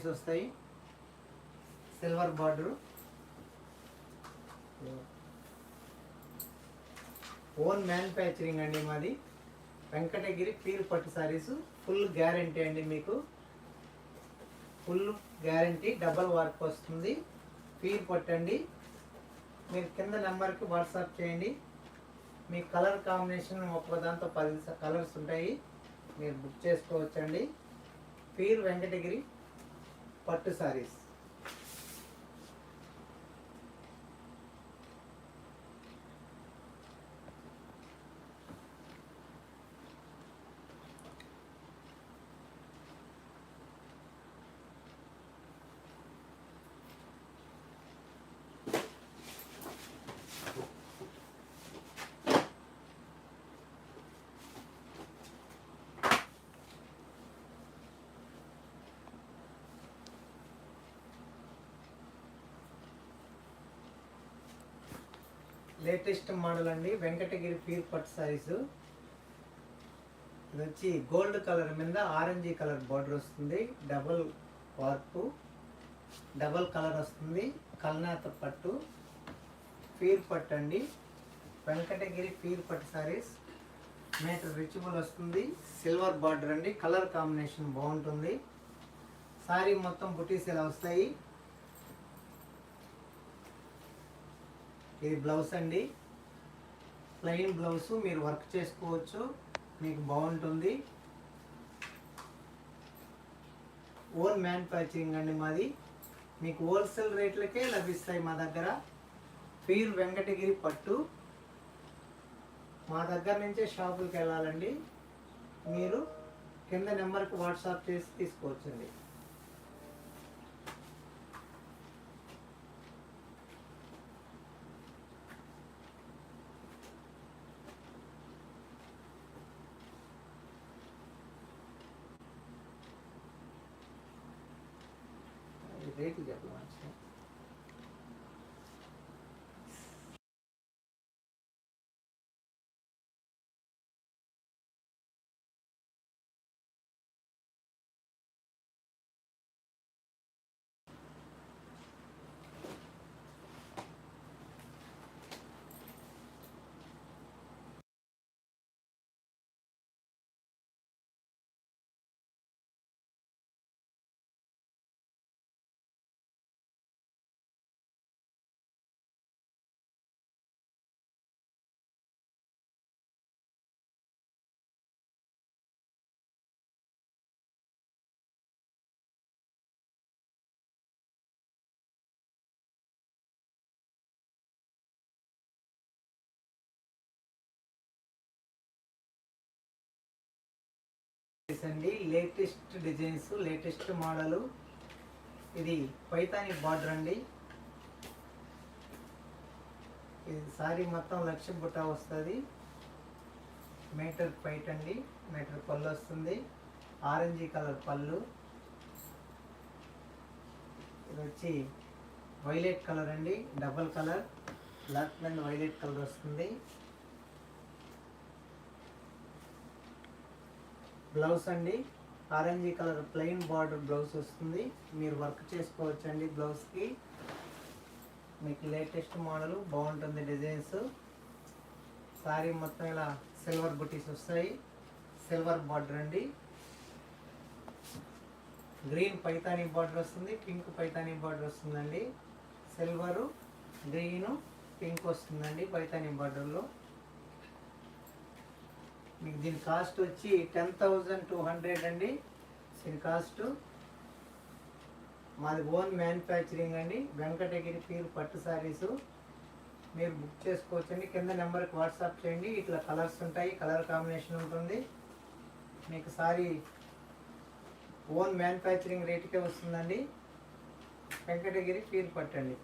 బుటీస్ వస్తాయి, silver border. Own manufacturing అండి మాది. వెంకటగిరి ప్యూర్ పట్టు సారీస్ ఫుల్ గ్యారంటీ అండి, మీకు ఫుల్ గ్యారంటీ. డబల్ వర్క్ వస్తుంది, ప్యూర్ పట్టు అండి. మీరు కింద నెంబర్కి వాట్సాప్ చేయండి. మీ కలర్ కాంబినేషన్ ఒక్క దాంతో 10 కలర్స్ ఉంటాయి, మీరు బుక్ చేసుకోవచ్చండి. ప్యూర్ వెంకటగిరి పట్టు సారీస్. లేటెస్ట్ మోడల్ అండి, వెంకటగిరి ప్యూర్ పట్టు సారీస్. ఇది వచ్చి గోల్డ్ కలర్ మీద ఆరెంజ్ కలర్ బార్డర్ వస్తుంది, డబుల్ వర్క్, డబుల్ కలర్ వస్తుంది. కల్నాథ పట్టు, ప్యూర్ పట్టు అండి. వెంకటగిరి ప్యూర్ పట్టు సారీస్. మీటర్ రిచబుల్ వస్తుంది, సిల్వర్ బార్డర్ అండి. కలర్ కాంబినేషన్ బాగుంటుంది. సారీ మొత్తం బుటీస్ ఇలా వస్తాయి. ఇది బ్లౌజ్ అండి, ప్లెయిన్ బ్లౌజ్. మీరు వర్క్ చేసుకోవచ్చు, మీకు బాగుంటుంది. ఓన్ మ్యానుఫ్యాక్చరింగ్ అండి మాది. మీకు హోల్సేల్ రేట్లకే లభిస్తాయి మా దగ్గర. ప్యూర్ వెంకటగిరి పట్టు. మా దగ్గర నుంచే షాపులకు వెళ్ళాలండి. మీరు కింద నెంబర్కి వాట్సాప్ చేసి తీసుకోవచ్చండి. రేట్లు చెప్పవచ్చు. అండి లేటెస్ట్ డిజైన్స్, లేటెస్ట్ మోడల్. ఇది పైతాని బార్డర్ అండి. ఇది సారీ మొత్తం లక్ష బుట్ట వస్తుంది. మీటర్ పైట్ అండి, మీటర్ పళ్ళు వస్తుంది. ఆరెంజ్ కలర్ పళ్ళు. ఇది వచ్చి వైలెట్ కలర్ అండి, double colour, black and violet colour వస్తుంది. బ్లౌజ్ అండి, orange colour plain border blouse వస్తుంది. మీరు వర్క్ చేసుకోవచ్చండి బ్లౌజ్కి. మీకు లేటెస్ట్ మోడల్ బాగుంటుంది డిజైన్స్. సారీ మొత్తం ఇలా సిల్వర్ బుటీస్ వస్తాయి, సిల్వర్ బార్డర్ అండి. గ్రీన్ పైతానీ బార్డర్ వస్తుంది, పింక్ పైతానీ బార్డర్ వస్తుందండి. సిల్వరు, గ్రీను, పింక్ వస్తుందండి పైతానీ బార్డర్లో. మీకు దీని కాస్ట్ వచ్చి 10,200 అండి. దీని కాస్ట్. మాది ఓన్ మ్యానుఫ్యాక్చరింగ్ అండి, వెంకటగిరి ప్యూర్ పట్టు సారీస్. మీరు బుక్ చేసుకోవచ్చండి. కింద నెంబర్కి వాట్సాప్ చేయండి. ఇట్లా కలర్స్ ఉంటాయి, కలర్ కాంబినేషన్ ఉంటుంది. మీకు సారీ ఓన్ మ్యానుఫ్యాక్చరింగ్ రేటుకే వస్తుందండి. వెంకటగిరి ప్యూర్ పట్టు అండి.